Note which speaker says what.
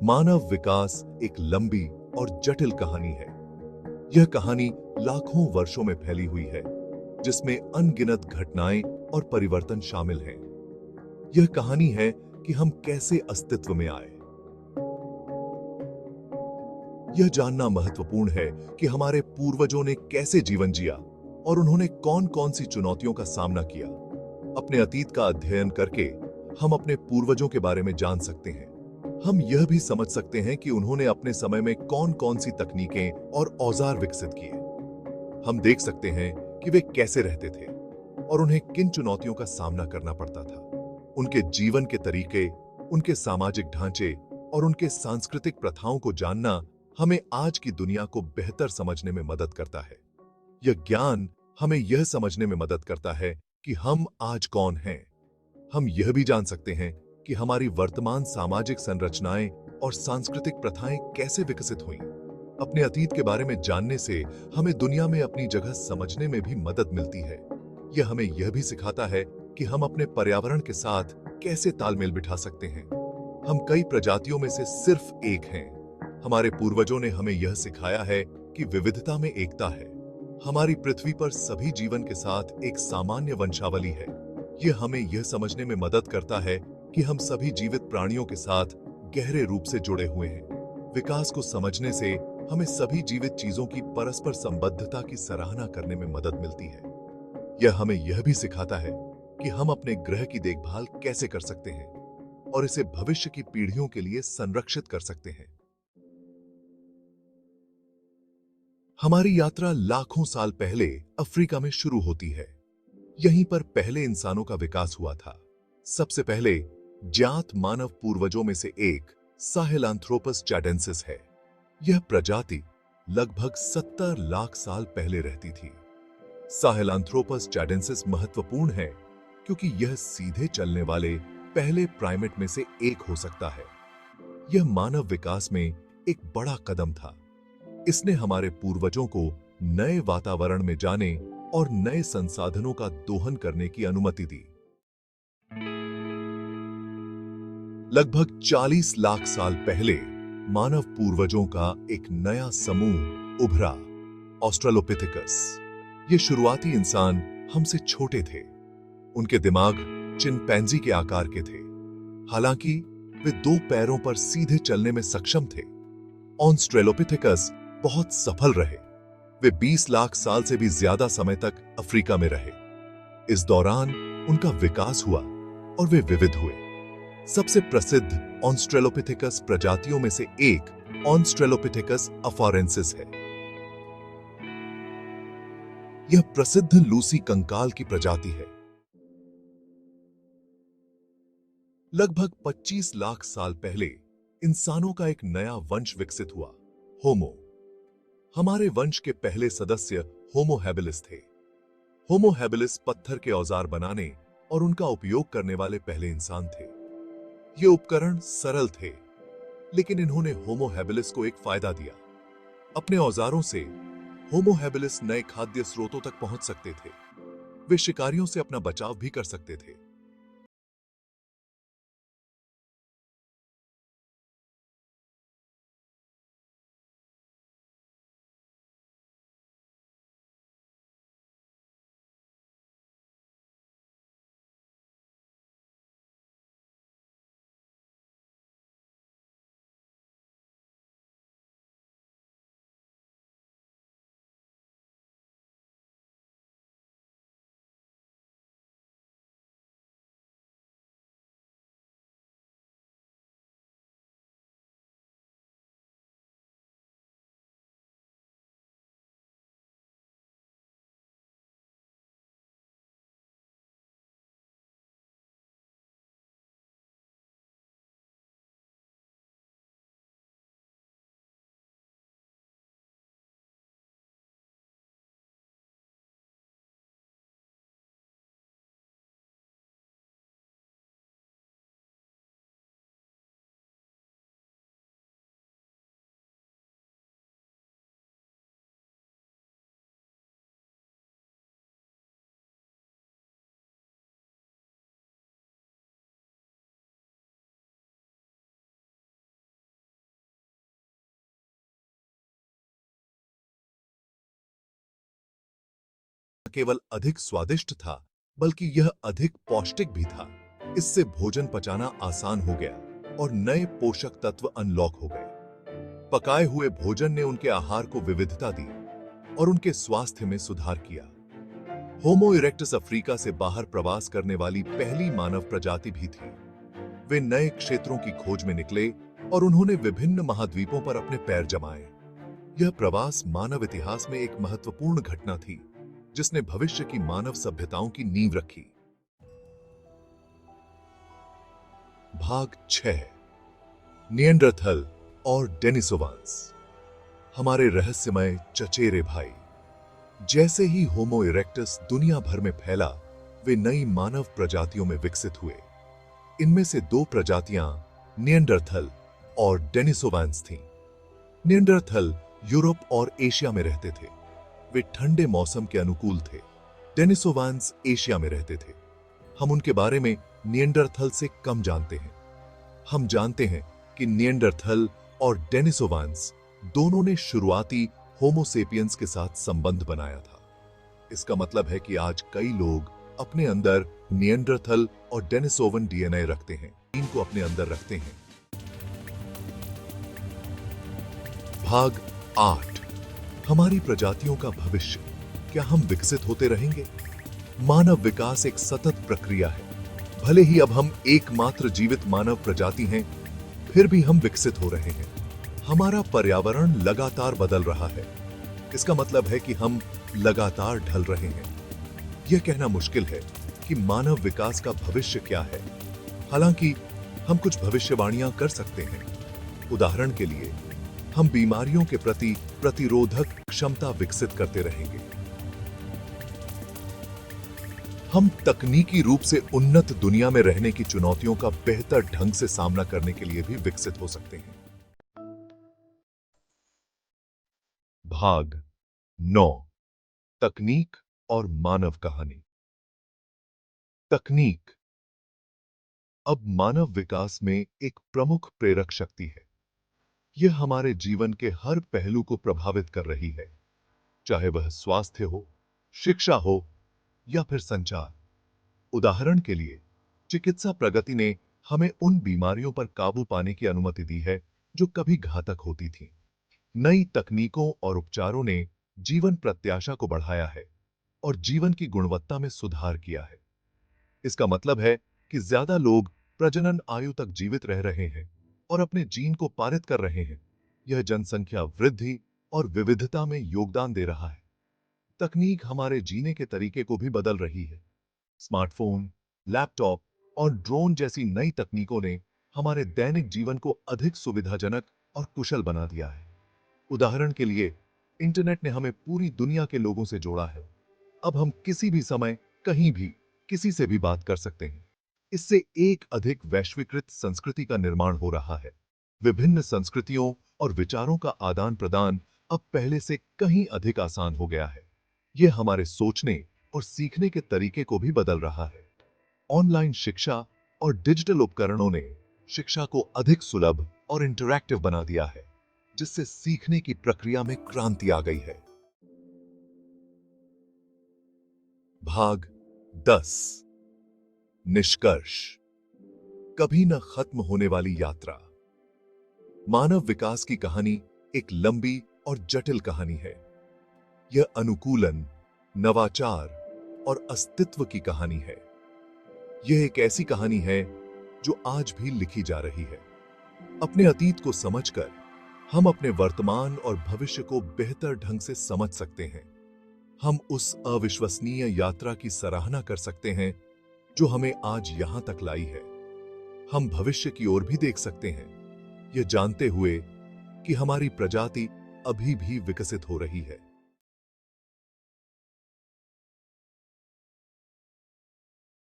Speaker 1: मानव विकास एक लंबी और जटिल कहानी है। यह कहानी लाखों वर्षों में फैली हुई है, जिसमें अनगिनत घटनाएं और परिवर्तन शामिल हैं। यह कहानी है कि हम कैसे अस्तित्व में आए। यह जानना महत्वपूर्ण है कि हमारे पूर्वजों ने कैसे जीवन जिया और उन्होंने कौन-कौन सी चुनौतियों का सामना किया। अपने अतीत का अध्ययन करके हम अपने पूर्वजों के बारे में जान सकते हैं। हम यह भी समझ सकते हैं कि उन्होंने अपने समय में कौन-कौन सी तकनीकें और औजार विकसित किए। हम देख सकते हैं कि वे कैसे रहते थे और उन्हें किन चुनौतियों का सामना करना पड़ता था। उनके जीवन के तरीके, उनके सामाजिक ढांचे और उनके सांस्कृतिक प्रथाओं को जानना हमें आज की दुनिया को बेहतर समझने में मदद करता है। यह ज्ञान हमें यह समझने में मदद करता है कि हम आज कौन हैं। हम यह भी जान सकते हैं कि हमारी वर्तमान सामाजिक संरचनाएं और सांस्कृतिक प्रथाएं कैसे विकसित हुईं। अपने अतीत के बारे में जानने से हमें दुनिया में अपनी जगह समझने में भी मदद मिलती है। यह हमें यह भी सिखाता है कि हम अपने पर्यावरण के साथ कैसे तालमेल बिठा सकते हैं। हम कई प्रजातियों में से सिर्फ एक हैं। हमारे पूर्वजों ने हमें यह सिखाया है कि विविधता में एकता है। हमारी पृथ्वी पर सभी जीवन के साथ एक सामान्य वंशावली है। यह हमें यह समझने में मदद करता है कि हम सभी जीवित प्राणियों के साथ गहरे रूप से जुड़े हुए हैं। विकास को समझने से हमें सभी जीवित चीजों की परस्पर संबद्धता की सराहना करने में मदद मिलती है। यह हमें यह भी सिखाता है कि हम अपने ग्रह की देखभाल कैसे कर सकते हैं और इसे भविष्य की पीढ़ियों के लिए संरक्षित कर सकते हैं। हमारी यात्रा लाखों साल पहले अफ्रीका में शुरू होती है। यहीं पर पहले इंसानों का विकास हुआ था। सबसे पहले ज्ञात मानव पूर्वजों में से एक साहेलांथ्रोपस चैडेंसिस है। यह प्रजाति लगभग 70 लाख साल पहले रहती थी। साहेलांथ्रोपस चैडेंसिस महत्वपूर्ण है क्योंकि यह सीधे चलने वाले पहले प्राइमेट में से एक हो सकता है। यह मानव विकास में एक बड़ा कदम था। इसने हमारे पूर्वजों को नए वातावरण में जाने और नए संसाधनों का दोहन करने की अनुमति दी। लगभग 40 लाख साल पहले मानव पूर्वजों का एक नया समूह उभरा, ऑस्ट्रेलोपिथेकस। ये शुरुआती इंसान हमसे छोटे थे। उनके दिमाग चिंपैंजी के आकार के थे। हालांकि वे 2 पैरों पर सीधे चलने में सक्षम थे। ऑस्ट्रेलोपिथेकस बहुत सफल रहे। वे 20 लाख साल से भी ज्यादा समय तक अफ्रीका में रहे। इस दौरान उनका विकास हुआ और वे विविध हुए। सबसे प्रसिद्ध ऑस्ट्रेलोपिथेकस प्रजातियों में से एक ऑस्ट्रेलोपिथेकस अफारेंसिस है। यह प्रसिद्ध लूसी कंकाल की प्रजाति है। लगभग 25 लाख साल पहले इंसानों का एक नया वंश विकसित हुआ, होमो। हमारे वंश के पहले सदस्य होमो हैबिलिस थे। होमो हैबिलिस पत्थर के औजार बनाने और उनका उपयोग करने वाले पहले इंसान थे। ये उपकरण सरल थे, लेकिन इन्होंने होमो हैबिलिस को एक फायदा दिया। अपने औजारों से होमो हैबिलिस नए खाद्य स्रोतों तक पहुंच सकते थे। वे शिकारियों से अपना बचाव भी कर सकते थे। केवल अधिक स्वादिष्ट था, बल्कि यह अधिक पौष्टिक भी था। इससे भोजन पचाना आसान हो गया और नए पोषक तत्व अनलॉक हो गए। पकाए हुए भोजन ने उनके आहार को विविधता दी और उनके स्वास्थ्य में सुधार किया। होमो इरेक्टस अफ्रीका से बाहर प्रवास करने वाली पहली मानव प्रजाति भी थी। वे नए क्षेत्रों की खोज में निकले और उन्होंने विभिन्न महाद्वीपों पर अपने पैर जमाए। यह प्रवास मानव इतिहास में एक महत्वपूर्ण घटना थी, जिसने भविष्य की मानव सभ्यताओं की नींव रखी। भाग 6 निएंडरथल और डेनिसोवांस। हमारे रहस्यमय चचेरे भाई। जैसे ही होमो इरेक्टस दुनिया भर में फैला, वे नई मानव प्रजातियों में विकसित हुए। इनमें से 2 प्रजातियां निएंडरथल और डेनिसोवांस थीं। निएंडरथल यूरोप और एशिया में रहते थे। वे ठंडे मौसम के अनुकूल थे। डेनिसोवांस एशिया में रहते थे। हम उनके बारे में निएंडरथल से कम जानते हैं। हम जानते हैं कि निएंडरथल और डेनिसोवांस दोनों ने शुरुआती होमो सेपियंस के साथ संबंध बनाया था। इसका मतलब है कि आज कई लोग अपने अंदर निएंडरथल और डेनिसोवन डीएनए रखते हैं, इनको अपने अंदर रखते हैं। भाग 8 हमारी प्रजातियों का भविष्य। क्या हम विकसित होते रहेंगे? मानव विकास एक सतत प्रक्रिया है। भले ही अब हम एकमात्र जीवित मानव प्रजाति हैं, फिर भी हम विकसित हो रहे हैं। हमारा पर्यावरण लगातार बदल रहा है। इसका मतलब है कि हम लगातार ढल रहे हैं। यह कहना मुश्किल है कि मानव विकास का भविष्य क्या है। हालांकि हम कुछ भविष्यवाणियां कर सकते हैं। उदाहरण के लिए, हम बीमारियों के प्रति प्रतिरोधक क्षमता विकसित करते रहेंगे। हम तकनीकी रूप से उन्नत दुनिया में रहने की चुनौतियों का बेहतर ढंग से सामना करने के लिए भी विकसित हो सकते हैं। भाग 9 तकनीक और मानव कहानी। तकनीक अब मानव विकास में एक प्रमुख प्रेरक शक्ति है। यह हमारे जीवन के हर पहलू को प्रभावित कर रही है, चाहे वह स्वास्थ्य हो, शिक्षा हो या फिर संचार। उदाहरण के लिए, चिकित्सा प्रगति ने हमें उन बीमारियों पर काबू पाने की अनुमति दी है जो कभी घातक होती थीं। नई तकनीकों और उपचारों ने जीवन प्रत्याशा को बढ़ाया है और जीवन की गुणवत्ता में सुधार किया है। इसका मतलब है कि ज्यादा लोग प्रजनन आयु तक जीवित रह रहे हैं और अपने जीन को पारित कर रहे हैं। यह जनसंख्या वृद्धि और विविधता में योगदान दे रहा है। तकनीक हमारे जीने के तरीके को भी बदल रही है। स्मार्टफोन, लैपटॉप और ड्रोन जैसी नई तकनीकों ने हमारे दैनिक जीवन को अधिक सुविधाजनक और कुशल बना दिया है। उदाहरण के लिए, इंटरनेट ने हमें पूरी दुनिया के लोगों से जोड़ा है। अब हम किसी भी समय, कहीं भी, किसी से भी बात कर सकते हैं। इससे एक अधिक वैश्वीकृत संस्कृति का निर्माण हो रहा है। विभिन्न संस्कृतियों और विचारों का आदान प्रदान अब पहले से कहीं अधिक आसान हो गया है। यह हमारे सोचने और सीखने के तरीके को भी बदल रहा है। ऑनलाइन शिक्षा और डिजिटल उपकरणों ने शिक्षा को अधिक सुलभ और इंटरैक्टिव बना दिया है, जिससे सीखने की प्रक्रिया में क्रांति आ गई है। भाग 10 निष्कर्ष। कभी न खत्म होने वाली यात्रा। मानव विकास की कहानी एक लंबी और जटिल कहानी है। यह अनुकूलन, नवाचार और अस्तित्व की कहानी है। यह एक ऐसी कहानी है जो आज भी लिखी जा रही है। अपने अतीत को समझकर हम अपने वर्तमान और भविष्य को बेहतर ढंग से समझ सकते हैं। हम उस अविश्वसनीय यात्रा की सराहना कर सकते हैं जो हमें आज यहां तक लाई है। हम भविष्य की ओर भी देख सकते हैं, यह जानते हुए कि हमारी प्रजाति अभी भी विकसित हो रही है।